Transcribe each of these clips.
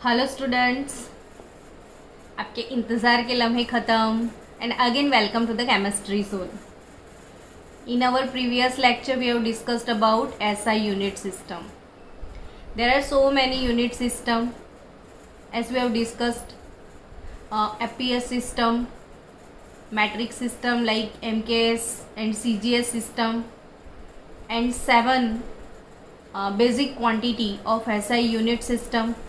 Hello students, आपके इंतज़ार के लम्हे ख़त्म and again welcome to the chemistry zone. In our previous lecture we have discussed about SI unit system. There are so many unit system as we have discussed FPS system, metric system like MKS and CGS system, and 7 basic quantity of SI unit system.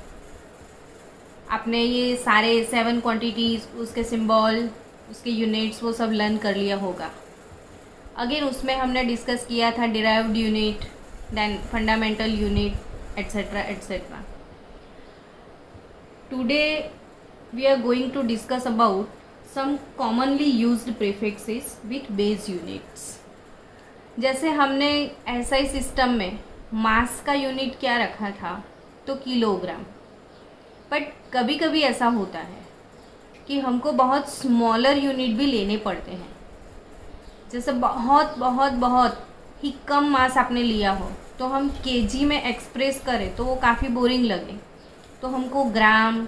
आपने ये सारे 7 quantities, उसके symbol, उसके units वो सब learn कर लिया होगा. अगेन उसमें हमने डिस्कस किया था derived unit, then fundamental unit etcetera etcetera. Today we are going to discuss about some commonly used prefixes with base units. जैसे हमने एसआई सिस्टम में मास का यूनिट क्या रखा था, तो किलोग्राम. बट कभी कभी ऐसा होता है कि हमको बहुत स्मॉलर यूनिट भी लेने पड़ते हैं. जैसे बहुत बहुत बहुत ही कम मास आपने लिया हो तो हम केजी में एक्सप्रेस करें तो वो काफ़ी बोरिंग लगे, तो हमको ग्राम,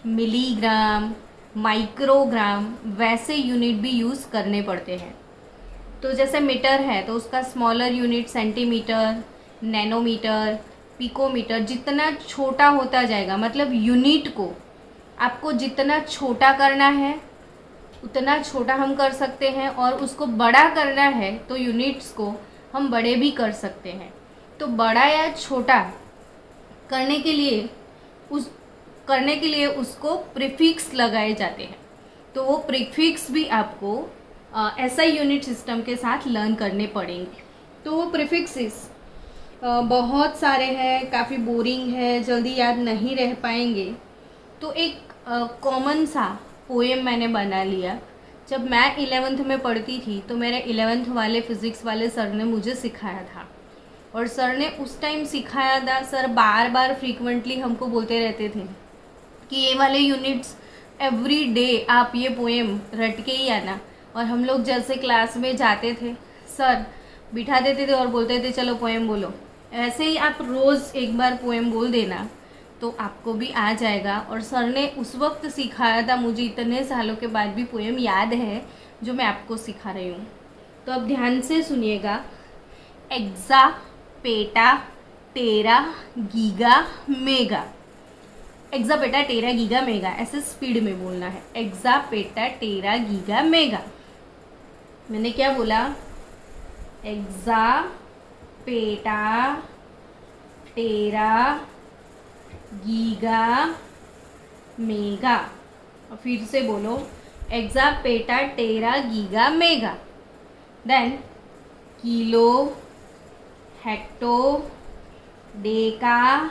मिलीग्राम, माइक्रोग्राम वैसे यूनिट भी यूज़ करने पड़ते हैं. तो जैसे मीटर है तो उसका smaller unit centimetre, nanometre, picometre. जितना छोटा होता जाएगा, मतलब यूनिट को आपको जितना छोटा करना है उतना छोटा हम कर सकते हैं, और उसको बड़ा करना है तो यूनिट्स को हम बड़े भी कर सकते हैं. तो बड़ा या छोटा करने के लिए उसको प्रीफिक्स लगाए जाते हैं. तो वो प्रीफिक्स भी आपको एसआई यूनिट सिस्टम के साथ लर्न करने पड़ेंगे. तो वो प्रीफिक्सेस बहुत सारे हैं, काफ़ी बोरिंग है, जल्दी याद नहीं रह पाएंगे. तो एक कॉमन सा पोएम मैंने बना लिया. जब मैं 11th में पढ़ती थी तो मेरे 11th वाले फिज़िक्स वाले सर ने मुझे सिखाया था, और सर ने उस टाइम सिखाया था. सर बार बार फ्रीक्वेंटली हमको बोलते रहते थे कि ये वाले यूनिट्स एवरी डे आप ये पोएम रट के ही आना. और हम लोग जैसे क्लास में जाते थे, सर बिठा देते थे और बोलते थे चलो पोएम बोलो. ऐसे ही आप रोज़ एक बार पोएम बोल देना तो आपको भी आ जाएगा. और सर ने उस वक्त सिखाया था, मुझे इतने सालों के बाद भी पोएम याद है जो मैं आपको सिखा रही हूँ. तो अब ध्यान से सुनिएगा. Exa, peta, tera, giga, mega. Exa, peta, tera, giga, mega, ऐसे स्पीड में बोलना है. Exa, peta, tera, giga, mega. मैंने क्या बोला? Exa, peta, tera, giga, mega. और फिर से बोलो. Exa, peta, tera, giga, mega. Then kilo, hecto, deca,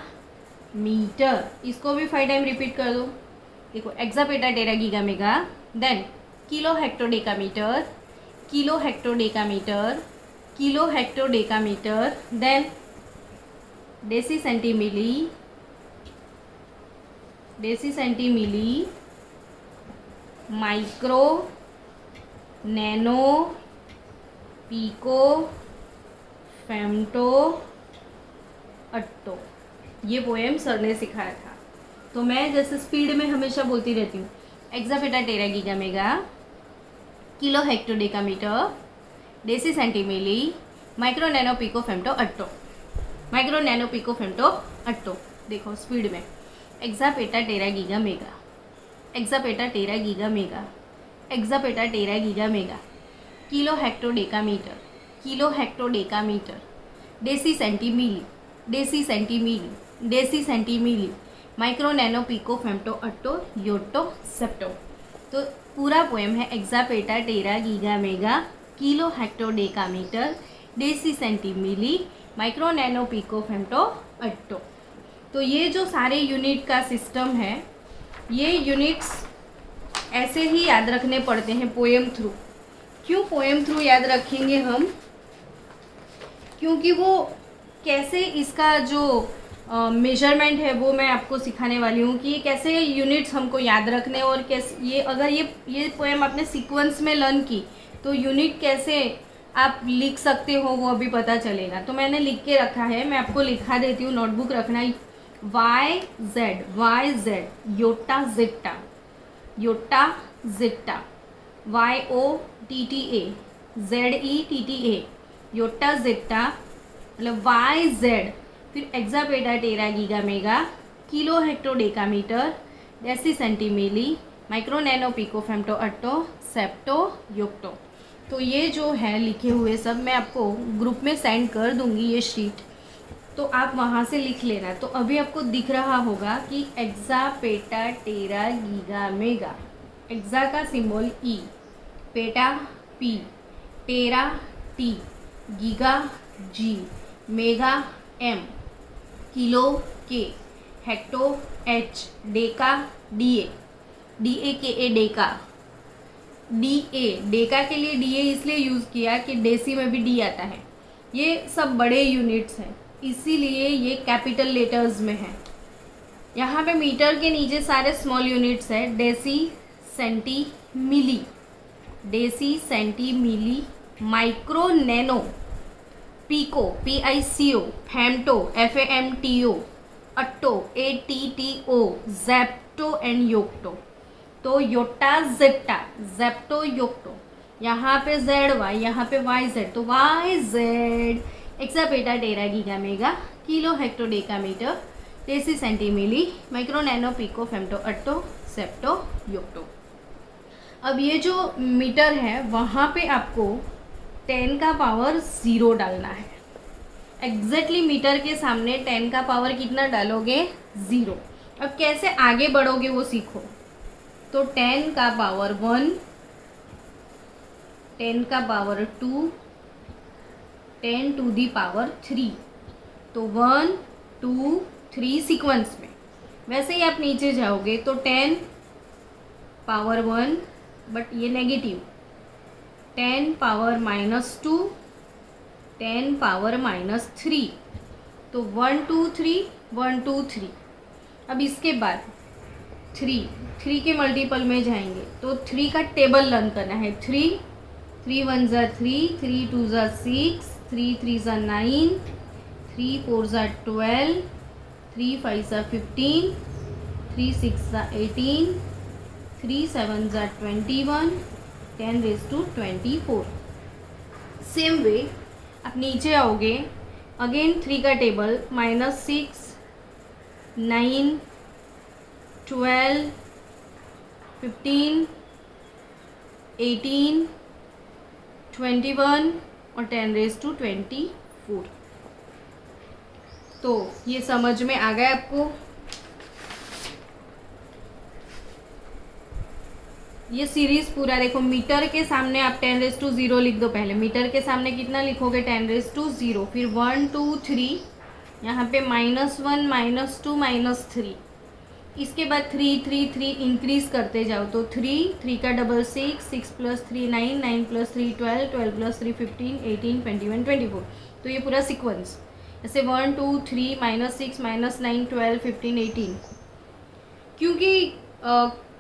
metre. इसको भी 5 टाइम रिपीट कर दो. देखो, exa, peta, tera, giga, mega. Then kilo, hecto, deca, metre. Kilo, hecto, deca, metre. Kilo, hecto, deca, metre. Then deci, centi milli, deci, centi milli, micro, nano, pico, femto, atto. ये poem sir ने सिखाया था. तो मैं जैसे स्पीड में हमेशा बोलती रहती हूँ. Exa, peta, tera, giga, mega. Kilo, hecto, deca, metre. Deci, centi milli, micro, nano, pico, femto, atto. Micro, nano, pico, femto, atto. देखो स्पीड में. Exa, peta, tera, giga, mega. Exa, peta, tera, giga, mega. Exa, peta, tera, giga, mega. Kilo, hecto, deca, metre. Kilo, hecto, deca, metre. Deci, centi milli, deci, centi milli, deci, centi milli, micro, nano, pico, femto, atto, yocto, zepto. तो पूरा poem है exa, peta, tera, giga, mega, kilo, hecto, deca, metre, deci, centi milli, micro, nano, pico, femto, atto. तो ये जो सारे unit का system है, ये यूनिट्स ऐसे ही याद रखने पड़ते हैं पोएम थ्रू. क्यों पोएम थ्रू याद रखेंगे हम? क्योंकि वो कैसे इसका जो मेजरमेंट है वो मैं आपको सिखाने वाली हूँ कि कैसे यूनिट्स हमको याद रखने, और कैसे ये अगर ये पोएम आपने सीक्वेंस में लर्न की तो यूनिट कैसे आप लिख सकते हो वो अभी पता चलेगा. तो मैंने लिख के रखा है, मैं आपको लिखा देती हूँ. नोटबुक रखना Y Z yotta zetta, yotta zetta, YOTTA ZETTA yotta zetta, मतलब YZ, फिर exa peta tera giga mega, kilo hecto deca metre, deci centi milli, micro nano pico femto atto zepto yocto. तो ये जो है लिखे हुए सब मैं आपको ग्रुप में सेंड कर दूंगी ये शीट, तो आप वहाँ से लिख लेना। तो अभी आपको दिख रहा होगा कि एक्सापेटा टेरा गीगा मेगा, एक्सा का symbol E, peta P, tera T, giga G, mega M, kilo K, hecto H, Deka DA, DAKA Deka, Deka के लिए DA इसलिए यूज़ किया कि डेसी में भी D आता है। ये सब बड़े यूनिट्स हैं, इसीलिए ये कैपिटल लेटर्स में है। यहाँ पे मीटर के नीचे सारे स्मॉल यूनिट्स है, deci centi milli, deci centi milli, micro nano pico PICO, femto FAMTO, atto ATTO, zepto and yocto. तो योटा जिट्टा, जेप्टो योक्टो, यहाँ पे ZY, यहाँ पे YZ, तो YZ exa peta tera giga mega, kilo hecto deca metre, deci centi milli, micro nano pico femto atto zepto yocto. अब ये जो metre है वहाँ पे आपको 10 का पावर 0 डालना है। एग्जैक्टली मीटर के सामने 10 का पावर कितना डालोगे? 0। अब कैसे आगे बढ़ोगे वो सीखो। तो 10 का पावर 1, 10 का पावर 2, 10 टू दी पावर 3, तो 1 2 3 सीक्वेंस में। वैसे ही आप नीचे जाओगे तो 10 पावर 1, बट ये नेगेटिव, 10 पावर -2, 10 पावर -3, तो 1 2 3 1 2 3। अब इसके बाद 3 के मल्टीपल में जाएंगे तो 3 का टेबल लर्न करना है। 3 1 ज़ा 3, 3 2 ज़ा 6, 3 3 ज़ा 9, 3 4 ज़ा 12, 3 5 ज़ा 15, 3 6 ज़ा 18, 3 7 ज़ा 21, 10 रेज़ टू 24। सेम वे आप नीचे आओगे, अगेन 3 का टेबल, -6, 9, 12, 15, 18, 21 और 10 रेज़ टू 24। तो ये समझ में आ गया आपको? ये सीरीज पूरा देखो। मीटर के सामने आप 10 रेज़ टू 0 लिख दो। पहले मीटर के सामने कितना लिखोगे? 10 रेज़ टू 0, फिर 1 2 3, यहाँ पे -1 -2 -3, इसके बाद 3 3 3 इंक्रीज करते जाओ। तो 3 का डबल 6, 6 + 3 9, 9 + 3 12, 12 + 3 15, 18 21 24। तो ये पूरा सीक्वेंस ऐसे 1 2 3 -6 -9 12 15 18। क्योंकि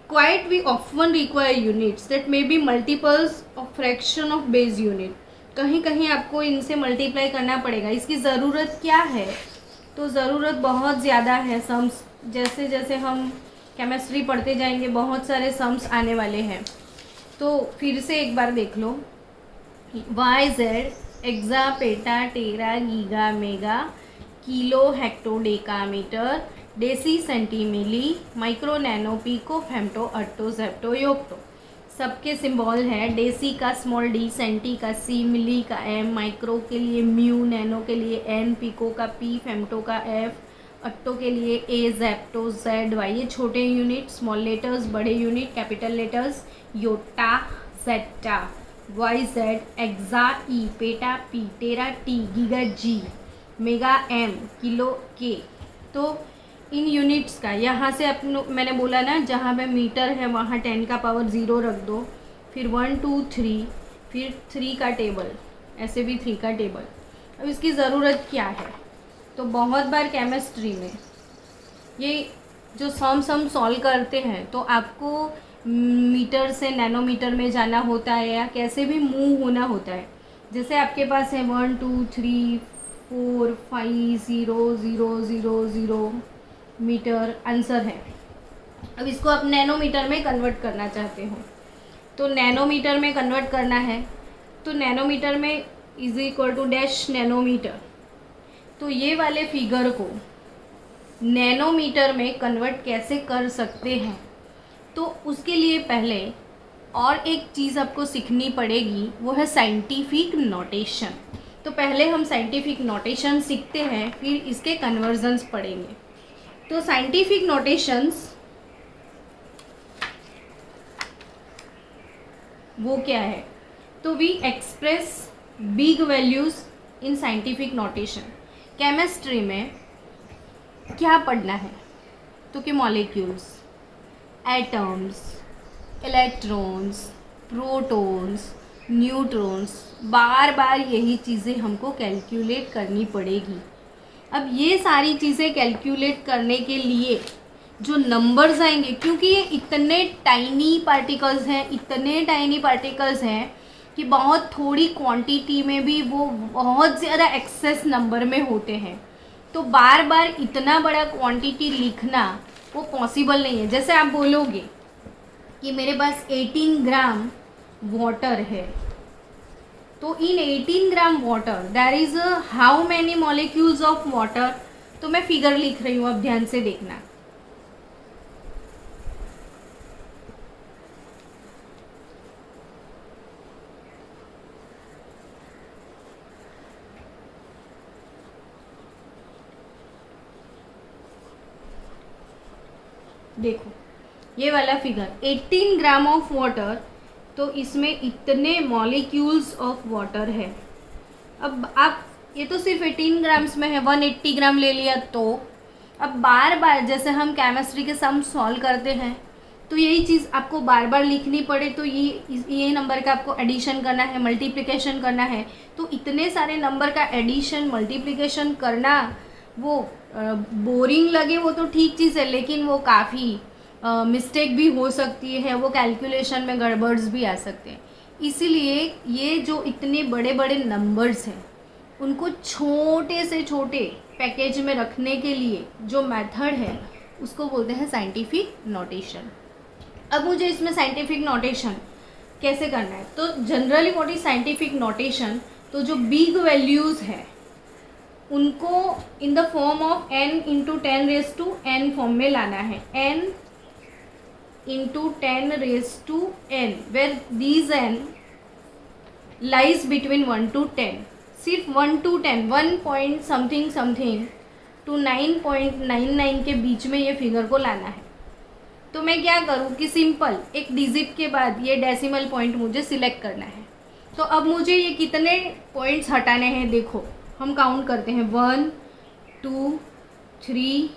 quite we often require units that may be multiples of fraction of base unit। कहीं कहीं आपको इनसे मल्टीप्लाई करना पड़ेगा। इसकी ज़रूरत क्या है? तो ज़रूरत बहुत ज़्यादा है। सम्स जैसे जैसे हम केमिस्ट्री पढ़ते जाएंगे बहुत सारे सम्स आने वाले हैं। तो फिर से एक बार देख लो। YZ exa peta tera giga mega, kilo hecto deca metre, deci centi milli, micro nano pico femto atto zepto yocto. सबके सिंबल है। डेसी का स्मॉल d, सेंटी का c, मिली का m, माइक्रो के लिए म्यू, नैनो के लिए n, पिको का p, फेम्टो का f, अट्टो के लिए a, जेप्टो ZY। ये छोटे यूनिट, स्मॉल लेटर्स, बड़े unit, capital letters, yotta zetta, YZ, exa E, peta P, tera T, giga G, mega M, kilo K। तो इन यूनिट्स का यहाँ से मैंने बोला ना, जहाँ पे मीटर है वहाँ 10 का पावर 0 रख दो, फिर 1 2 3, फिर 3 का टेबल, ऐसे भी 3 का टेबल। अब इसकी ज़रूरत क्या है? तो बहुत बार केमिस्ट्री में ये जो सम सॉल्व करते हैं तो आपको मीटर से नैनोमीटर में जाना होता है या कैसे भी मूव होना होता है। जैसे आपके पास है 1 2 3 4 5 0 0 0 0, मीटर आंसर है। अब इसको आप नैनोमीटर में कन्वर्ट करना चाहते हो, तो नैनोमीटर में कन्वर्ट करना है, तो नैनोमीटर में is equal to dash nanometre. तो ये वाले फिगर को नैनोमीटर में कन्वर्ट कैसे कर सकते हैं, तो उसके लिए पहले और एक चीज़ आपको सीखनी पड़ेगी, वो है साइंटिफिक नोटेशन। तो पहले हम साइंटिफिक नोटेशन सीखते हैं, फिर इसके कन्वर्जन्स पढ़ेंगे। तो साइंटिफिक नोटेशंस वो क्या है, तो we express big values in scientific notation. Chemistry में क्या पढ़ना है, तो कि molecules, atoms, electrons, protons, neutrons, बार बार यही चीज़ें हमको कैलकुलेट करनी पड़ेगी। अब ये सारी चीज़ें कैलकुलेट करने के लिए जो नंबर्स आएंगे, क्योंकि ये इतने टाइनी पार्टिकल्स हैं, इतने टाइनी पार्टिकल्स हैं कि बहुत थोड़ी क्वांटिटी में भी वो बहुत ज़्यादा एक्सेस नंबर में होते हैं, तो बार बार इतना बड़ा क्वांटिटी लिखना वो पॉसिबल नहीं है। जैसे आप बोलोगे कि मेरे पास 18 ग्राम वाटर है, तो in 18 gram water there is how many molecules of water. तो मैं फिगर लिख रही हूँ, अब ध्यान से देखना। देखो ये वाला फिगर 18 ग्राम ऑफ वाटर, तो इसमें इतने मॉलिक्यूल्स ऑफ वाटर है। अब आप ये तो सिर्फ 18 ग्राम्स में है, 180 ग्राम ले लिया, तो अब बार बार जैसे हम केमिस्ट्री के सम सॉल्व करते हैं, तो यही चीज़ आपको बार बार लिखनी पड़े, तो ये नंबर का आपको एडिशन करना है, मल्टीप्लिकेशन करना है, तो इतने सारे नंबर का एडिशन मल्टीप्लिकेशन करना वो बोरिंग लगे वो तो ठीक चीज़ है, लेकिन वो काफ़ी मिस्टेक भी हो सकती है, वो कैलकुलेशन में गड़बड़्स भी आ सकते हैं। इसीलिए ये जो इतने बड़े बड़े नंबर्स हैं, उनको छोटे से छोटे पैकेज में रखने के लिए जो मेथड है उसको बोलते हैं साइंटिफिक नोटेशन। अब मुझे इसमें साइंटिफिक नोटेशन कैसे करना है, तो generally what is scientific notation, तो जो बिग वैल्यूज़ है उनको in the form of n into 10⁻n form में लाना है, n into 10⁻n, where these n lies between 1 to 10, सिर्फ 1 to 10, 1 point something something to 9.99 के बीच में ये फिगर को लाना है। तो मैं क्या करूँ कि सिंपल एक डिजिट के बाद ये डेसिमल पॉइंट मुझे सिलेक्ट करना है। तो अब मुझे ये कितने पॉइंट्स हटाने हैं, देखो हम काउंट करते हैं, 1 2 3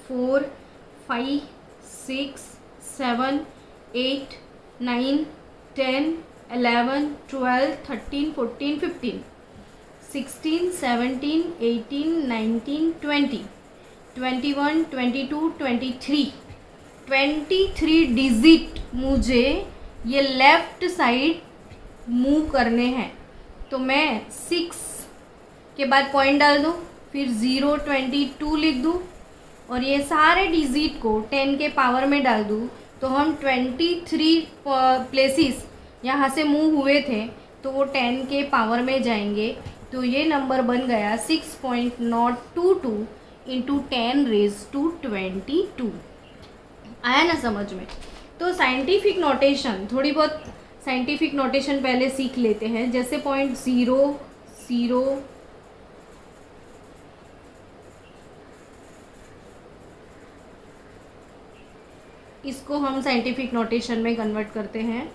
4 5 6 7 8 9 10 11 12 13 14 15 16 17 18 19 20 21 22 23 डिजिट मुझे ये लेफ्ट साइड मूव करने हैं। तो मैं 6 के बाद पॉइंट डाल दूँ, फिर 0 22 लिख दूँ, और ये सारे डिजिट को 10 के पावर में डाल दूँ, तो हम 23 प्लेसेस यहाँ से मूव हुए थे, तो वो 10 के पावर में जाएंगे। तो ये नंबर बन गया 6.022 इंटू 10⁻22। आया ना समझ में। तो साइंटिफिक नोटेशन, थोड़ी बहुत साइंटिफिक नोटेशन पहले सीख लेते हैं, जैसे 0.00, इसको हम साइंटिफिक नोटेशन में कन्वर्ट करते हैं।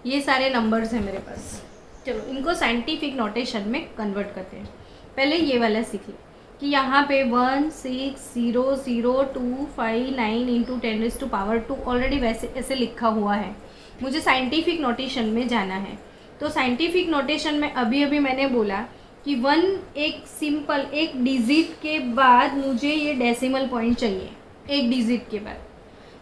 ये सारे नंबर्स हैं मेरे पास। चलो इनको साइंटिफिक नोटेशन में कन्वर्ट करते हैं। पहले ये वाला सीख लें कि यहाँ पे 16000259 इंटू 10⁻², ऑलरेडी वैसे ऐसे लिखा हुआ है। मुझे साइंटिफिक नोटेशन में जाना है, तो साइंटिफिक नोटेशन में अभी मैंने बोला कि 1 एक सिंपल एक डिजिट के बाद मुझे ये डेसिमल पॉइंट चाहिए, एक डिजिट के बाद।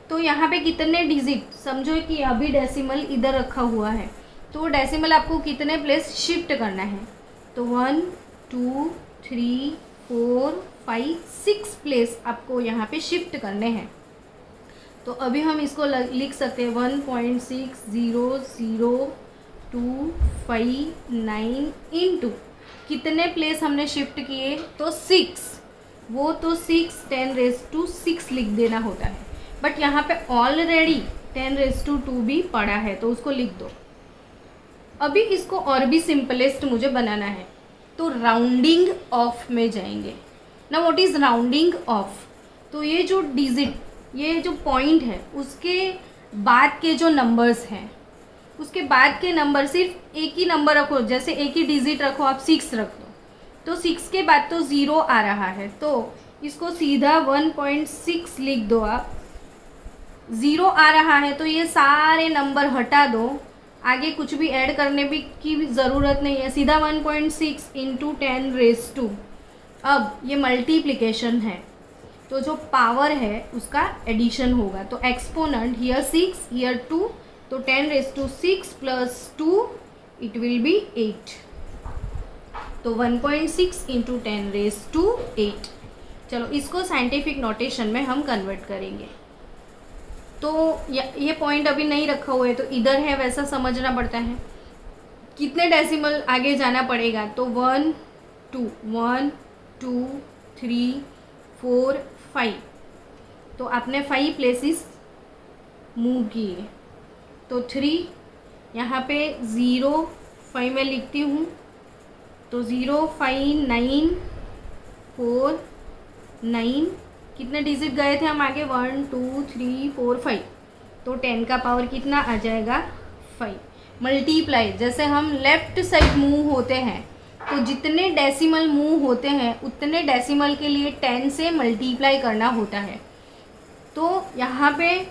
तो यहाँ पे कितने डिजिट, समझो कि अभी डेसिमल इधर रखा हुआ है, तो डेसिमल आपको कितने प्लेस शिफ्ट करना है, तो 1 2 3 4 5 6 प्लेस आपको यहाँ पे शिफ्ट करने हैं। तो अभी हम इसको लिख सकते हैं 1.60025 इंटू कितने प्लेस हमने शिफ्ट किए, तो 6, वो तो 6 लिख देना होता है, बट यहाँ पे ऑलरेडी 10⁻² भी पड़ा है तो उसको लिख दो। अभी इसको और भी सिंपलेस्ट मुझे बनाना है, तो राउंडिंग ऑफ में जाएंगे ना। व्हाट इज़ राउंडिंग ऑफ, तो ये जो डिजिट, ये जो पॉइंट है उसके बाद के जो नंबर्स हैं, उसके बाद के नंबर सिर्फ एक ही नंबर रखो, जैसे एक ही डिजिट रखो, आप 6 रख दो, तो 6 के बाद तो 0 आ रहा है, तो इसको सीधा 1.6 लिख दो आप। 0 आ रहा है तो ये सारे नंबर हटा दो, आगे कुछ भी ऐड करने भी की ज़रूरत नहीं है, सीधा 1.6 इंटू 10⁻²। अब ये मल्टीप्लिकेशन है, तो जो पावर है उसका एडिशन होगा, तो एक्सपोनेंट हियर 6 हियर 2, तो 10⁻6 प्लस 2 इट विल बी 8, तो 1.6 इंटू 10⁻8। चलो इसको साइंटिफिक नोटेशन में हम कन्वर्ट करेंगे। तो ये पॉइंट अभी नहीं रखा हुआ है तो इधर है, वैसा समझना पड़ता है। कितने डेसिमल आगे जाना पड़ेगा, तो 1 2 1 2 3 4 5, तो आपने 5 प्लेसेस मूव किए, तो 3 यहाँ पे 0 5 में लिखती हूँ, तो 0 5 9 4 9, कितने डिजिट गए थे हम आगे, 1 2 3 4 5, तो 10 का पावर कितना आ जाएगा 5। मल्टीप्लाई, जैसे हम लेफ्ट साइड मूव होते हैं तो जितने डेसिमल मूव होते हैं उतने डेसिमल के लिए 10 से मल्टीप्लाई करना होता है। तो यहाँ पे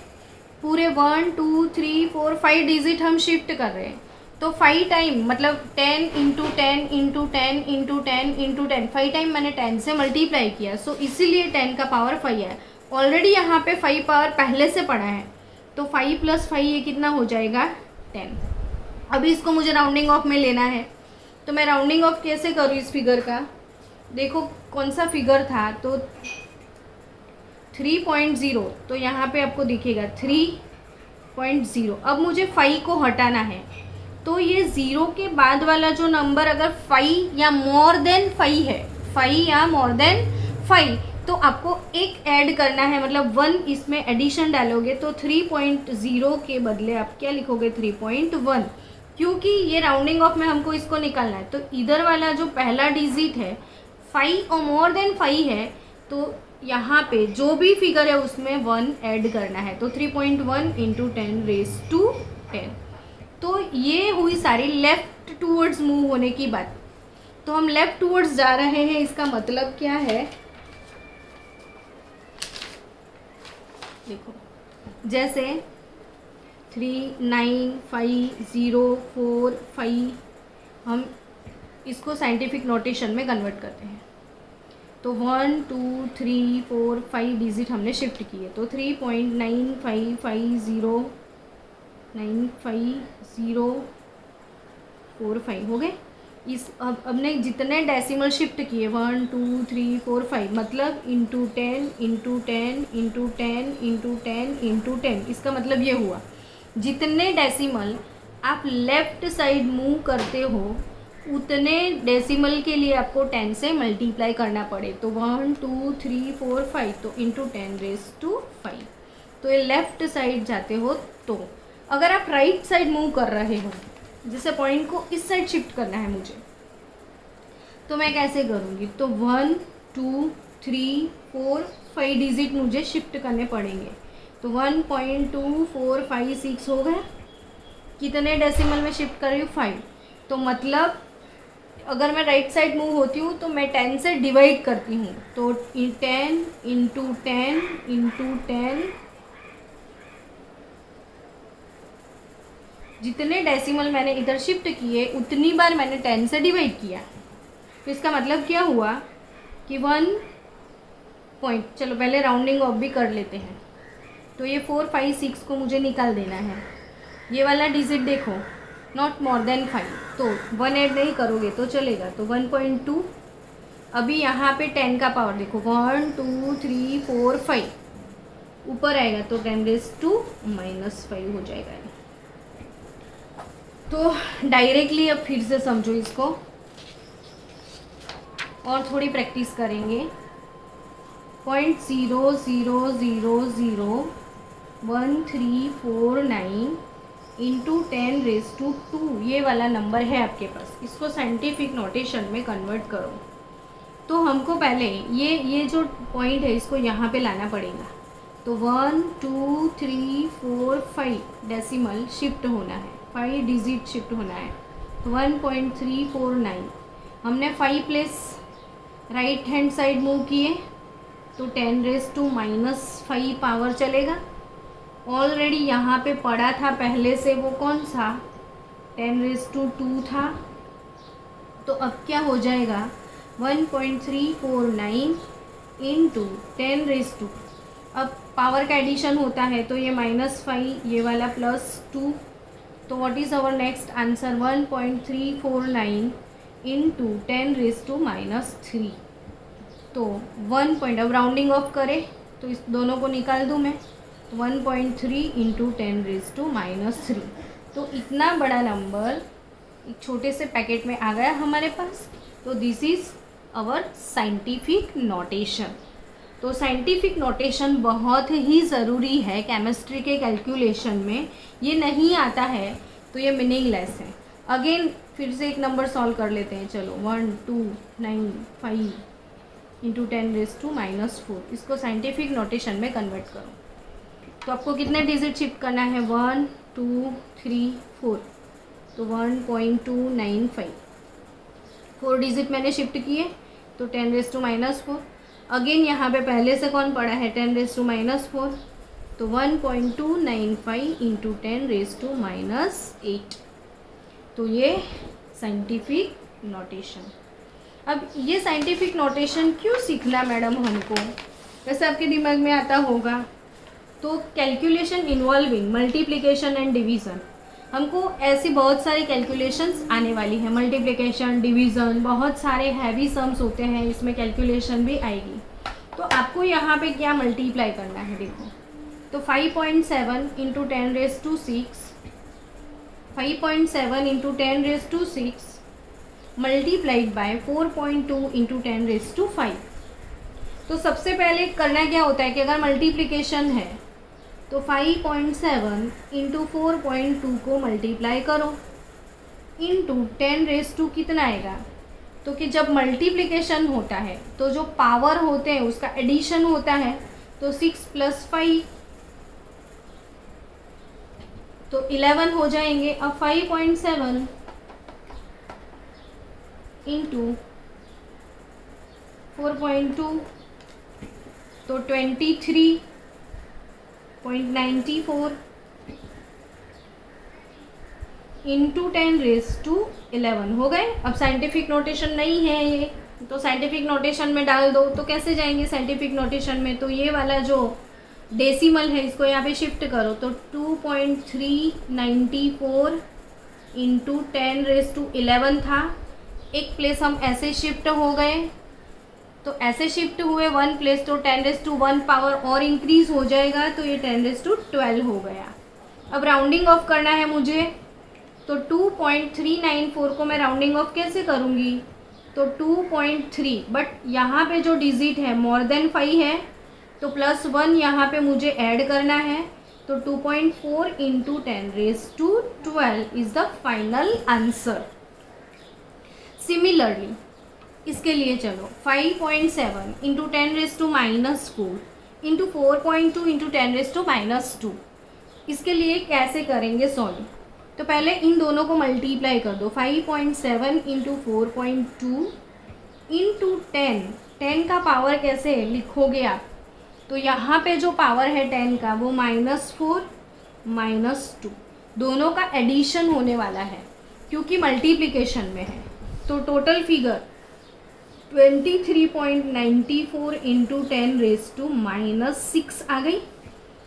पूरे 1 2 3 4 5 डिजिट हम शिफ्ट कर रहे हैं, तो 5 टाइम मतलब 10 into 10 into 10 into 10 into 10, 5 time मैंने 10 से मल्टीप्लाई किया, सो इसीलिए 10 का पावर 5 है। ऑलरेडी यहाँ पे 5 पावर पहले से पड़ा है, तो 5 प्लस 5 ये कितना हो जाएगा 10। अभी इसको मुझे राउंडिंग ऑफ में लेना है, तो मैं राउंडिंग ऑफ कैसे करूँ इस फिगर का, देखो कौन सा फिगर था, तो 3.0, तो यहाँ पे आपको दिखेगा 3.0। अब मुझे 5 को हटाना है, तो ये 0 के बाद वाला जो नंबर अगर 5 या मोर देन 5 है, 5 या मोर देन 5, तो आपको एक ऐड करना है, मतलब 1 इसमें एडिशन डालोगे, तो 3.0 के बदले आप क्या लिखोगे 3.1, क्योंकि ये राउंडिंग ऑफ में हमको इसको निकालना है। तो इधर वाला जो पहला डिजिट है 5 और मोर देन 5 है, तो यहाँ पे जो भी फिगर है उसमें 1 ऐड करना है, तो 3.1 इंटू 10⁻10। तो ये हुई सारी लेफ्ट टूवर्ड्स मूव होने की बात। तो हम लेफ्ट टूवर्ड्स जा रहे हैं, इसका मतलब क्या है, देखो जैसे 3 9 5 0 4 5, हम इसको साइंटिफिक नोटेशन में कन्वर्ट करते हैं, तो 1 2 3 4 5 डिजिट हमने शिफ्ट किए, तो 3.9550 9504 हो गए। इस अब हमने जितने डेसिमल शिफ्ट किए 1 2 3 4 5, मतलब into 10 into 10 into 10 into 10 into 10, इसका मतलब ये हुआ जितने डेसिमल आप लेफ्ट साइड मूव करते हो उतने डेसिमल के लिए आपको 10 से मल्टीप्लाई करना पड़े, तो 1 2 3 4 5, तो इंटू 10⁻5, तो ये लेफ्ट साइड जाते हो। तो अगर आप राइट साइड मूव कर रहे हो, जैसे पॉइंट को इस साइड शिफ्ट करना है मुझे, तो मैं कैसे करूँगी, तो 1 2 3 4 5 डिजिट मुझे शिफ्ट करने पड़ेंगे, तो 1.2456 हो गया। कितने डेसिमल में शिफ्ट कर रही हूँ 5। तो मतलब अगर मैं राइट साइड मूव होती हूँ तो मैं 10 से डिवाइड करती हूँ, तो 10 इंटू 10 इंटू 10, जितने डेसिमल मैंने इधर शिफ्ट किए उतनी बार मैंने 10 से डिवाइड किया। तो इसका मतलब क्या हुआ कि 1 पॉइंट, चलो पहले राउंडिंग ऑफ भी कर लेते हैं। तो ये 4 5 6 को मुझे निकाल देना है। ये वाला डिजिट देखो, नॉट मोर देन 5, तो 1 ऐड नहीं करोगे तो चलेगा, तो 1.2। अभी यहाँ पे 10 का पावर देखो, 1 2 3 4 5, ऊपर आएगा तो 10⁻⁻5 हो जाएगा। तो डायरेक्टली अब फिर से समझो इसको, और थोड़ी प्रैक्टिस करेंगे। 0.00001349 इंटू 10⁻², ये वाला नंबर है आपके पास, इसको साइंटिफिक नोटेशन में कन्वर्ट करो। तो हमको पहले ये जो पॉइंट है इसको यहाँ पे लाना पड़ेगा। तो 1 2 3 4 5 डेसिमल शिफ्ट होना है, 5 डिजिट शिफ्ट होना है। तो 1.349 हमने 5 place right hand side move किए, तो 10⁻⁻5 पावर चलेगा। ऑलरेडी यहाँ पे पड़ा था पहले से, वो कौन सा 10⁻² था। तो अब क्या हो जाएगा 1.349 इंटू 10⁻²। अब पावर का एडिशन होता है तो ये -5, ये वाला +2। तो what is our next answer, 1.349 into 10⁻³ तो 1 पॉइंट। अब राउंडिंग ऑफ करें तो इस दोनों को निकाल दूँ मैं, 1.3 इंटू 10⁻³ तो इतना बड़ा नंबर एक छोटे से पैकेट में आ गया हमारे पास। तो this is our scientific notation. तो साइंटिफिक नोटेशन बहुत ही ज़रूरी है केमिस्ट्री के कैलकुलेशन में, ये नहीं आता है तो ये मीनिंगलेस है। अगेन फिर से एक नंबर सॉल्व कर लेते हैं, चलो 1295 इंटू 10⁻⁻4, इसको साइंटिफिक नोटेशन में कन्वर्ट करो। तो आपको कितने डिजिट शिफ्ट करना है, 1 2 3 4, तो 1.295, 4 डिजिट मैंने शिफ्ट किए तो 10⁻⁻4। अगेन यहाँ पे पहले से कौन पड़ा है 10⁻⁻4, तो 1.295 इंटू 10⁻⁻8, तो ये साइंटिफिक नोटेशन। अब ये साइंटिफिक नोटेशन क्यों सीखना मैडम हमको, वैसे आपके दिमाग में आता होगा। तो calculation involving multiplication and division, हमको ऐसी बहुत सारी कैलकुलेशंस आने वाली है, मल्टीप्लिकेशन डिवीज़न, बहुत सारे हैवी सम्स होते हैं, इसमें कैलकुलेशन भी आएगी। तो आपको यहाँ पे क्या मल्टीप्लाई करना है देखो, तो 5.7 into 10⁻6, 5.7 into 10⁻6 multiplied by 4.2 into 10⁻5। तो सबसे पहले करना क्या होता है कि अगर मल्टीप्लिकेशन है तो 5.7 इंटू 4.2 को मल्टीप्लाई करो इंटू 10⁻² कितना आएगा। तो कि जब मल्टीप्लिकेशन होता है तो जो पावर होते हैं उसका एडिशन होता है, तो 6 + 5 तो 11 हो जाएंगे। अब 5.7 इंटू 4.2 तो 23.94 इंटू 10⁻11 हो गए। अब साइंटिफिक नोटेशन नहीं है ये, तो साइंटिफिक नोटेशन में डाल दो। तो कैसे जाएंगे साइंटिफिक नोटेशन में, तो ये वाला जो डेसिमल है इसको यहाँ पे शिफ्ट करो, तो 2.394 इंटू 10⁻11 था, एक प्लेस हम ऐसे शिफ्ट हो गए, तो ऐसे शिफ्ट हुए 1 प्लेस, तो 10⁻1 पावर और इंक्रीज हो जाएगा, तो ये 10⁻12 हो गया। अब राउंडिंग ऑफ करना है मुझे, तो 2.394 को मैं राउंडिंग ऑफ कैसे करूँगी, तो 2.3, बट यहाँ पे जो डिजिट है मोर देन 5 है, तो +1 यहाँ पे मुझे ऐड करना है, तो 2.4 into 10⁻12 is the final answer. Similarly इसके लिए चलो 5.7 इंटू 10⁻⁻4 इंटू 4.2 इंटू 10⁻⁻2, इसके लिए कैसे करेंगे सॉल्व। तो पहले इन दोनों को मल्टीप्लाई कर दो। 5.7 इंटू 4.2 इंटू 10। 10 का पावर कैसे लिखोगे आप? तो यहाँ पे जो पावर है 10 का वो -4 -2, दोनों का एडिशन होने वाला है क्योंकि मल्टीप्लिकेशन में है। तो टोटल फिगर 23.94 इंटू 10⁻⁻6 आ गई।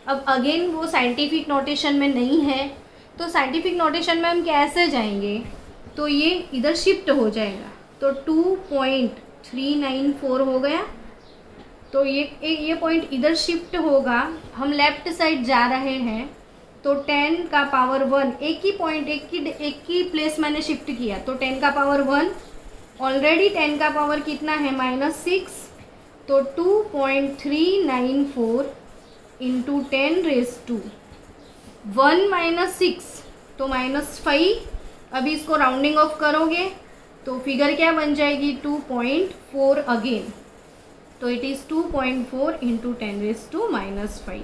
अब अगेन वो साइंटिफिक नोटेशन में नहीं है, तो साइंटिफिक नोटेशन में हम कैसे जाएंगे? तो ये इधर शिफ्ट हो जाएगा, तो 2.394 हो गया। तो ये पॉइंट इधर शिफ्ट होगा, हम लेफ्ट साइड जा रहे हैं, तो 10 का पावर 1, एक ही पॉइंट एक ही प्लेस मैंने शिफ्ट किया, तो 10 का पावर 1। ऑलरेडी 10 का पावर कितना है? -6, तो 2.394 इंटू 10⁻1 -6 तो -5। अभी इसको राउंडिंग ऑफ करोगे तो फिगर क्या बन जाएगी? 2.4 अगेन, तो इट इज़ 2.4 इंटू 10⁻5।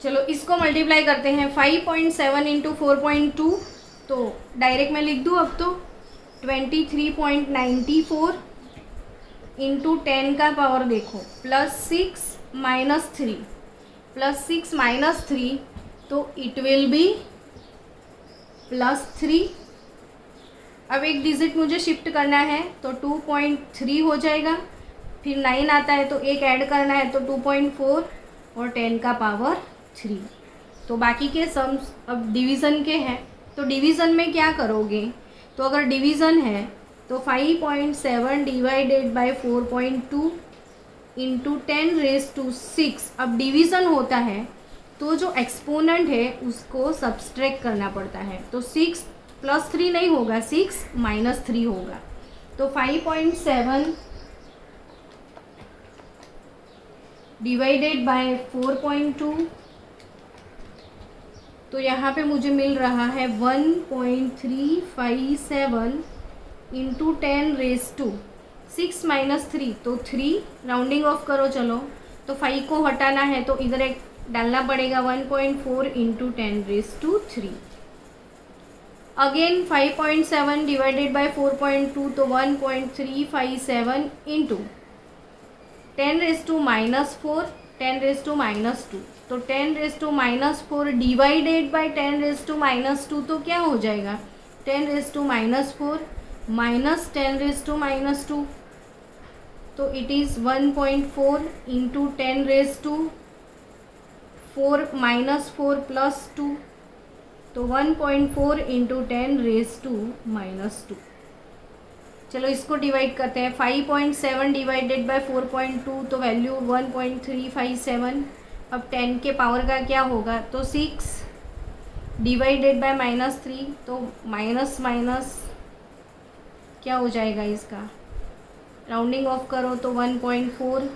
चलो इसको मल्टीप्लाई करते हैं। 5.7 इंटू 4.2, तो डायरेक्ट मैं लिख दूँ अब तो 23.94 इंटू 10 का पावर देखो +6 -3 +6 -3, तो इट विल बी +3। अब एक डिजिट मुझे शिफ्ट करना है, तो 2.3 हो जाएगा, फिर 9 आता है तो एक ऐड करना है, तो 2.4 और 10 का पावर 3। तो बाकी के सम्स अब डिवीज़न के हैं, तो डिवीज़न में क्या करोगे? तो अगर डिवीज़न है तो 5.7 डिवाइडेड बाय 4.2 इंटू 10⁻6। अब डिवीज़न होता है तो जो एक्सपोनेंट है उसको सब्सट्रैक्ट करना पड़ता है, तो 6 + 3 नहीं होगा, 6 - 3 होगा। तो 5.7 डिवाइडेड बाय 4.2, तो यहाँ पे मुझे मिल रहा है 1.357 इंटू 10⁻6 - 3, तो 3। राउंडिंग ऑफ करो चलो, तो 5 को हटाना है तो इधर एक डालना पड़ेगा, 1.4 इंटू 10⁻3। अगेन 5.7 डिवाइडेड बाय 4.2, तो 1.357 इंटू 10⁻4 10⁻2, तो 10⁻4 डिवाइडेड बाय 10⁻2, तो क्या हो जाएगा? 10⁻4 माइनस 10⁻2, तो इट इज़ 1.4 इंटू 10⁻4 -4 + 2, तो 1.4 इंटू 10⁻2 चलो इसको डिवाइड करते हैं। 5.7 डिवाइडेड बाय 4.2, तो वैल्यू 1.357। अब 10 के पावर का क्या होगा? तो 6 डिवाइडेड बाय -3, तो माइनस माइनस क्या हो जाएगा इसका? राउंडिंग ऑफ करो तो 1.4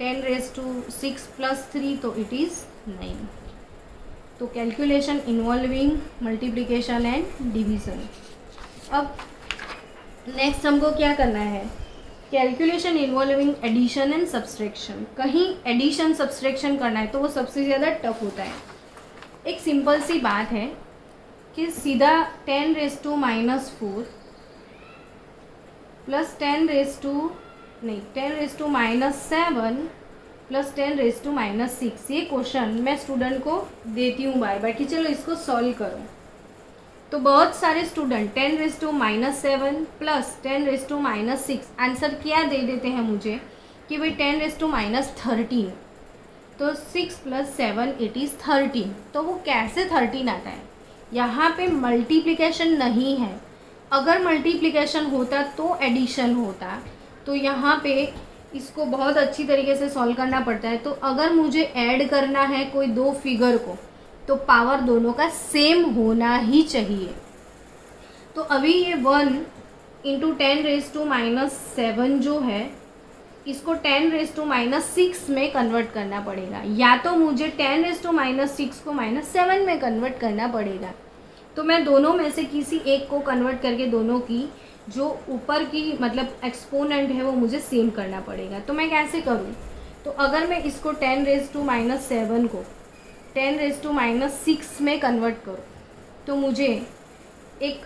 10⁻6 + 3, तो इट इज़ 9। तो calculation involving multiplication and division. अब नेक्स्ट हमको क्या करना है? Calculation involving addition and subtraction. कहीं एडिशन सब्सट्रैक्शन करना है तो वो सबसे ज़्यादा टफ होता है। एक सिंपल सी बात है कि सीधा 10⁻4 प्लस 10⁻7 प्लस 10⁻6, ये क्वेश्चन मैं स्टूडेंट को देती हूँ बार बार कि चलो इसको सॉल्व करो। तो बहुत सारे स्टूडेंट 10⁻7 प्लस 10⁻6 आंसर क्या दे देते हैं मुझे कि भाई 10⁻13, तो 6 + 7 इट इज़ 13। तो वो कैसे 13 आता है? यहाँ पे मल्टीप्लिकेशन नहीं है। अगर मल्टीप्लिकेशन होता तो एडिशन होता, तो यहाँ पे इसको बहुत अच्छी तरीके से सॉल्व करना पड़ता है। तो अगर मुझे ऐड करना है कोई दो फिगर को, तो पावर दोनों का सेम होना ही चाहिए। तो अभी ये 1 इंटू 10⁻7 जो है, इसको 10⁻6 में कन्वर्ट करना पड़ेगा, या तो मुझे 10⁻6 को -7 में कन्वर्ट करना पड़ेगा। तो मैं दोनों में से किसी एक को कन्वर्ट करके दोनों की जो ऊपर की मतलब एक्सपोनेंट है वो मुझे सेम करना पड़ेगा। तो मैं कैसे करूँ? तो अगर मैं इसको 10⁻7 को 10⁻6 में कन्वर्ट करो तो मुझे एक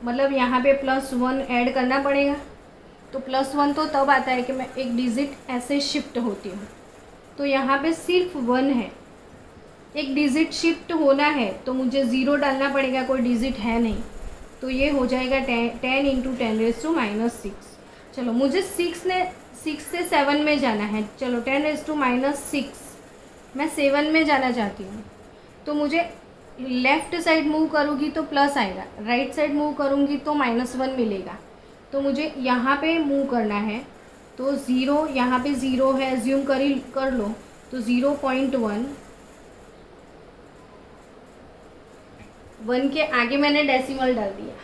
मतलब यहाँ पे +1 ऐड करना पड़ेगा। तो +1 तो तब आता है कि मैं एक डिजिट ऐसे शिफ्ट होती हूँ। तो यहाँ पे सिर्फ 1 है, एक डिजिट शिफ्ट होना है तो मुझे 0 डालना पड़ेगा, कोई डिजिट है नहीं। तो ये हो जाएगा 10 × 10⁻6। चलो मुझे 6 से 7 में जाना है। चलो 10⁻6 मैं 7 में जाना चाहती हूँ। तो मुझे लेफ़्ट साइड मूव करूँगी तो प्लस आएगा, राइट साइड मूव करूँगी तो -1 मिलेगा। तो मुझे यहाँ पे मूव करना है। तो 0 यहाँ पे 0 है, एज्यूम कर लो। तो 0.1, 1 के आगे मैंने डेसिमल डाल दिया।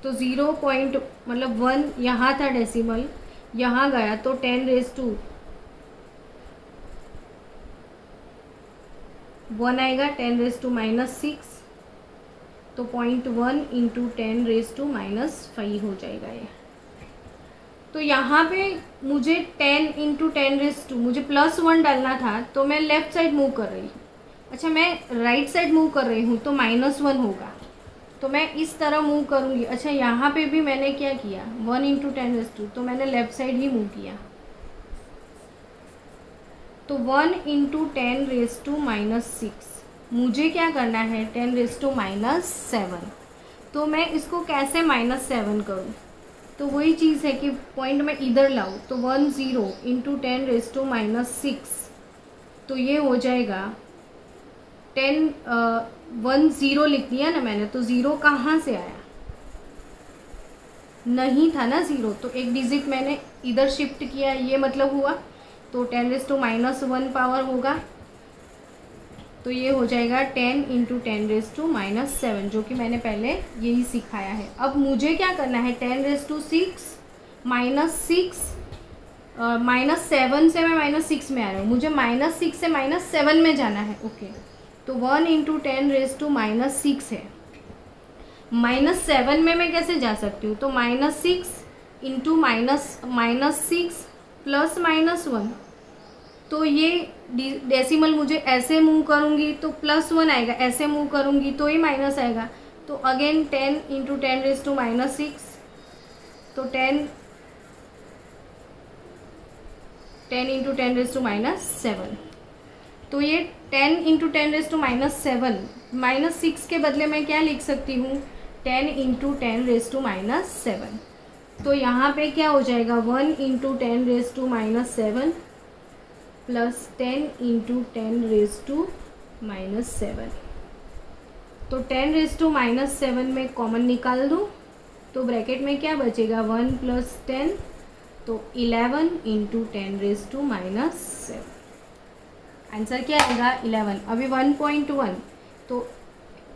तो 0 मतलब 1 यहाँ था डेसिमल, यहाँ गया तो 10⁻1 आएगा, 10⁻6। तो 0.1 × 10⁻5 हो जाएगा ये। तो यहाँ पे मुझे 10 × 10⁻, मुझे +1 डालना था तो मैं लेफ़्ट साइड मूव कर रही हूँ। अच्छा मैं राइट साइड मूव कर रही हूँ तो -1 होगा, तो मैं इस तरह मूव करूँगी। अच्छा यहाँ पे भी मैंने क्या किया, 1 × 10⁻2, तो मैंने लेफ़्ट साइड ही मूव किया। तो 1 × 10⁻6 मुझे क्या करना है, 10⁻7। तो मैं इसको कैसे -7 करूँ? तो वही चीज़ है कि पॉइंट में इधर लाऊँ। तो 10 × 10⁻6, तो ये हो जाएगा 1 0 लिख दिया ना मैंने। तो 0 कहाँ से आया, नहीं था ना 0, तो एक डिजिट मैंने इधर शिफ्ट किया, ये मतलब हुआ। तो 10⁻1 पावर होगा, तो ये हो जाएगा 10 × 10⁻7, जो कि मैंने पहले यही सिखाया है। अब मुझे क्या करना है, 10⁻6 -7 से मैं -6 में आ रहा हूँ, मुझे -6 से -7 में जाना है। ओके, तो 1 × 10⁻6 है। -7 में मैं कैसे जा सकती हूँ? तो -6 × -6 + -1, तो ये डेसिमल मुझे ऐसे मूव करूँगी तो +1 आएगा, ऐसे मूव करूँगी तो ये माइनस आएगा। तो अगेन 10 × 10⁻6, तो 10 × 10⁻7, तो ये 10 × 10⁻7 -6 के बदले मैं क्या लिख सकती हूँ, 10 × 10⁻7। तो यहाँ पे क्या हो जाएगा, 1 × 10⁻7 + 10 × 10⁻7। तो 10⁻7 में कॉमन निकाल दूँ तो ब्रैकेट में क्या बचेगा, 1 + 10, तो 11 × 10⁻7। आंसर क्या आएगा, 11। अभी 1.1, तो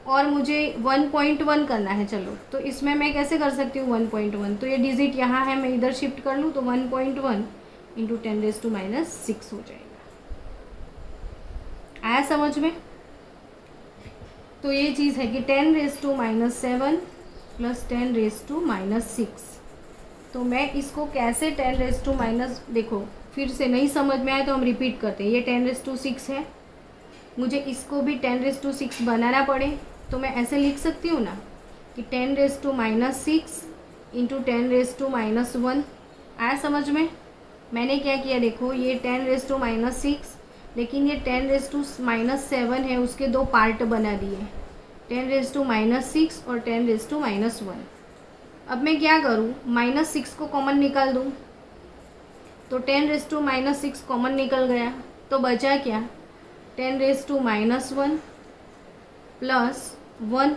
और मुझे 1.1 करना है। चलो तो इसमें मैं कैसे कर सकती हूँ 1.1, तो ये डिजिट यहाँ है, मैं इधर शिफ्ट कर लूँ तो 1.1 × 10⁻6 हो जाएगा। आया समझ में? तो ये चीज़ है कि 10⁻7 + 10⁻6। तो मैं इसको कैसे 10⁻, देखो फिर से नहीं समझ में आए तो हम रिपीट करते हैं। ये 10⁻6 है, मुझे इसको भी 10⁻6 बनाना पड़े तो मैं ऐसे लिख सकती हूँ ना कि 10⁻6 × 10⁻1। आया समझ में? मैंने क्या किया, देखो ये 10⁻6, लेकिन ये 10⁻7 है, उसके दो पार्ट बना दिए, 10⁻6 और 10⁻1। अब मैं क्या करूँ, -6 को कॉमन निकाल दूँ, तो 10⁻6 कॉमन निकल गया, तो बचा क्या, 10⁻1 + 1।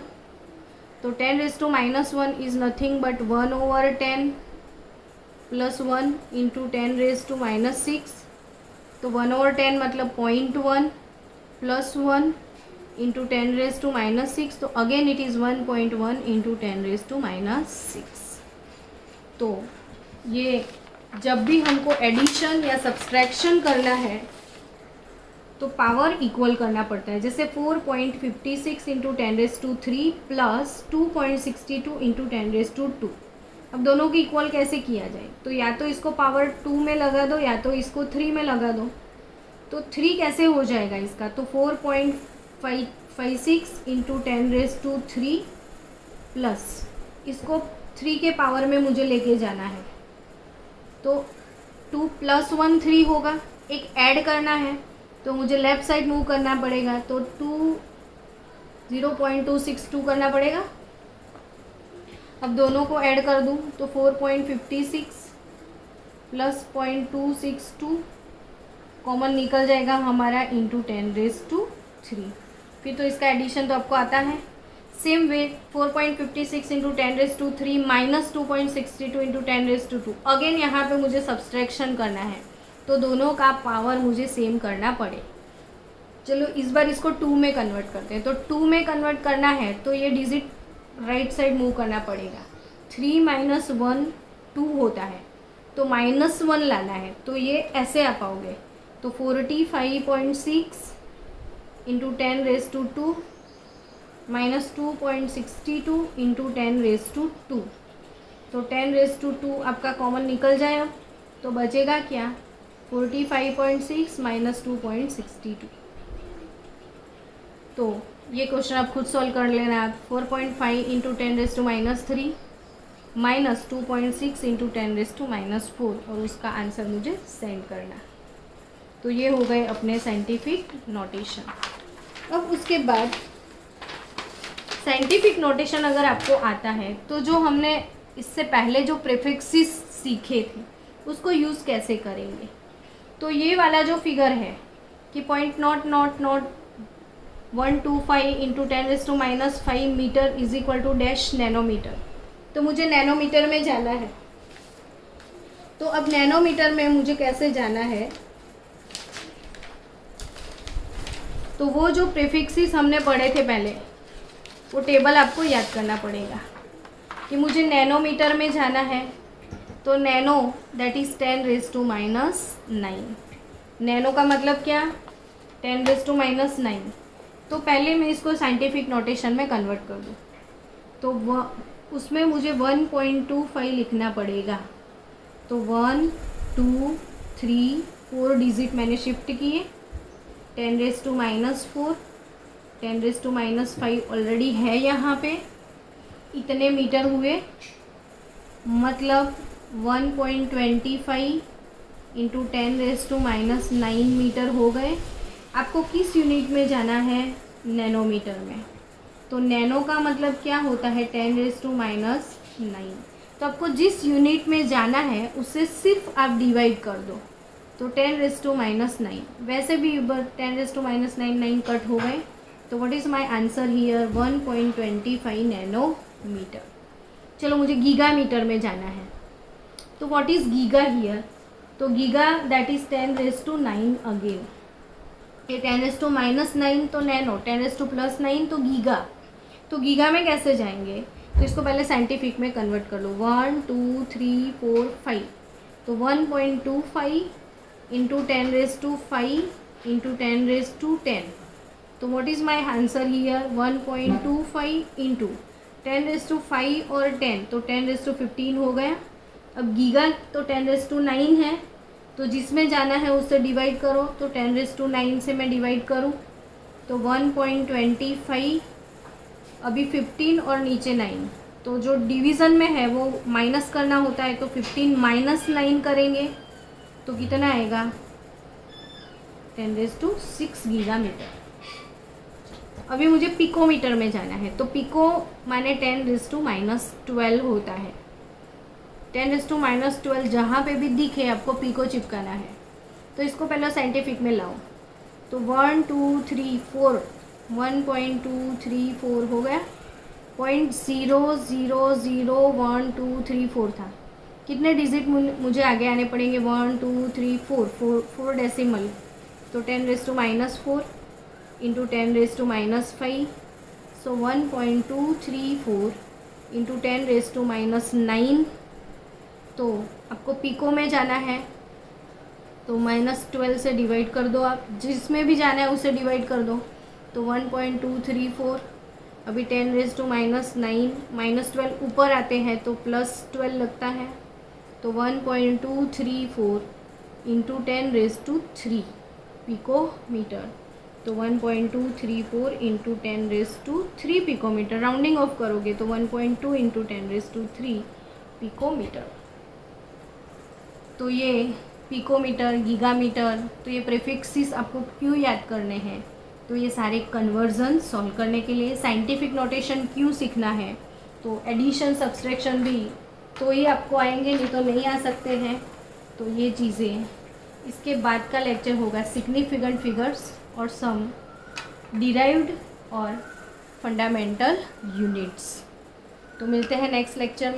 तो 10⁻1 इज़ नथिंग बट 1/10 + 1 × 10⁻6। तो 1/10 मतलब 0.1 + 1 × 10⁻6, तो अगेन इट इज़ 1.1 × 10⁻6। तो ये जब भी हमको एडिशन या सब्सट्रैक्शन करना है तो पावर इक्वल करना पड़ता है। जैसे 4.56 × 10⁻3 + 2.62 × 10⁻2। अब दोनों की इक्वल कैसे किया जाए, तो या तो इसको पावर 2 में लगा दो या तो इसको 3 में लगा दो। तो 3 कैसे हो जाएगा इसका, तो 4.56 इंटू 10⁻³ प्लस इसको 3 के पावर में मुझे लेके जाना है, तो 2 + 1 3 होगा। एक ऐड करना है तो मुझे लेफ़्ट साइड मूव करना पड़ेगा, तो 0.262 करना पड़ेगा। अब दोनों को ऐड कर दूं तो 4.56 प्लस 0.262 कॉमन निकल जाएगा हमारा इंटू 10⁻³ फिर तो इसका एडिशन तो आपको आता है। Same way 4.56 into 10⁻³ minus 2.62 into 10⁻²। Again यहाँ पे मुझे सब्सट्रैक्शन करना है, तो दोनों का पावर मुझे सेम करना पड़े। चलो इस बार इसको 2 में कन्वर्ट करते हैं। तो 2 में कन्वर्ट करना है तो ये डिजिट राइट साइड मूव करना पड़ेगा। 3 - 1 2 होता है, तो -1 लाना है, तो ये ऐसे आ पाओगे। तो 45.6 इंटू 10⁻² माइनस 2.62 इंटू 10⁻²। तो 10⁻² आपका कॉमन निकल जाए। अब तो बचेगा क्या, 45.6 माइनस 2.62। तो ये क्वेश्चन आप खुद सॉल्व कर लेना। आप 4.5 इंटू 10⁻³ माइनस 2.6 इंटू 10⁻⁻4 और उसका आंसर मुझे सेंड करना। तो ये हो गए अपने साइंटिफिक नोटेशन। अब उसके बाद साइंटिफिक नोटेशन अगर आपको आता है तो जो हमने इससे पहले जो प्रीफिक्सेस सीखे थे उसको यूज़ कैसे करेंगे। तो ये वाला जो फिगर है कि 0.000125 into 10⁻⁻5 metre is equal to dash nanometre. तो मुझे नैनोमीटर में जाना है। तो अब नैनोमीटर में मुझे कैसे जाना है, तो वो जो प्रीफिक्सेस हमने पढ़े थे पहले वो टेबल आपको याद करना पड़ेगा कि मुझे नैनोमीटर में जाना है। तो नैनो दैट इज़ 10⁻⁹। नैनो का मतलब क्या, 10⁻⁹। तो पहले मैं इसको साइंटिफिक नोटेशन में कन्वर्ट कर दूँ तो उसमें मुझे 1.25 लिखना पड़ेगा। तो 1 2 3 4 डिजिट मैंने शिफ्ट किए। 10⁻⁻4 10⁻⁻5 ऑलरेडी है यहाँ पे, इतने मीटर हुए, मतलब 1.25 इंटू 10⁻⁹ मीटर हो गए। आपको किस यूनिट में जाना है, नैनोमीटर में। तो नैनो का मतलब क्या होता है, 10⁻⁹। तो आपको जिस यूनिट में जाना है उससे सिर्फ आप डिवाइड कर दो, तो 10⁻⁹। वैसे भी 10⁻⁹ कट हो गए। तो what is my answer here, 1.25 nanometre. चलो मुझे गीगामीटर में जाना है। तो व्हाट इज़ गीगा हियर, तो गीगा दैट इज़ 10⁻⁹ अगेन। ये 10⁻⁻9 तो नैनो, 10⁻+9 तो गीगा। तो गीगा में कैसे जाएंगे, तो इसको पहले साइंटिफिक में कन्वर्ट कर लो। 1 2 3 4 5, तो 1.25 इंटू 10⁻5 इंटू 10⁻10। तो what is my answer here, 1.25 into 10⁻5 और 10, तो 10⁻15 हो गया। अब गीगा तो 10⁻9 है, तो जिसमें जाना है उससे डिवाइड करो। तो 10⁻9 से मैं डिवाइड करूँ तो 1.25, अभी 15 और नीचे 9, तो जो डिवीज़न में है वो माइनस करना होता है, तो 15 - 9 करेंगे तो कितना आएगा, 10⁻6 गीगामीटर। अभी मुझे पिकोमीटर में जाना है। तो पिको माने 10⁻⁻12 होता है। 10⁻⁻12 जहाँ पे भी दिखे आपको पिको चिपकाना है। तो इसको पहले साइंटिफिक में लाओ। तो 1 2 3 4, 1.234 हो गया। 0.0001234 था। कितने डिजिट मुझे आगे आने पड़ेंगे, 1 2 3 4, 4 डेसिमल। तो 10⁻⁻4 इंटू 10⁻⁻5, सो 1.234 इंटू 10⁻⁻9। तो आपको पिको में जाना है तो -12 से डिवाइड कर दो। आप जिसमें भी जाना है उसे डिवाइड कर दो। तो 1.234, अभी 10⁻⁻9 -12 ऊपर आते हैं तो +12 लगता है। तो 1.234 इंटू 10⁻³ पिकोमीटर। तो 1.234 इंटू 10⁻³ पिकोमीटर। राउंडिंग ऑफ करोगे तो 1.2 इंटू 10⁻³ पिकोमीटर। तो ये पिकोमीटर, गीगामीटर, तो ये प्रीफिक्सेस आपको क्यों याद करने हैं? तो ये सारे कन्वर्जन सॉल्व करने के लिए। साइंटिफिक नोटेशन क्यों सीखना है? तो एडिशन, सब्सट्रैक्शन भी तो ये आपको आएंगे, नहीं तो नहीं आ सकते हैं। तो ये चीज़ें, इसके बाद का लेक्चर होगा सिग्निफिकेंट फिगर्स और सम डिराइव्ड और फंडामेंटल यूनिट्स। तो मिलते हैं नेक्स्ट लेक्चर में।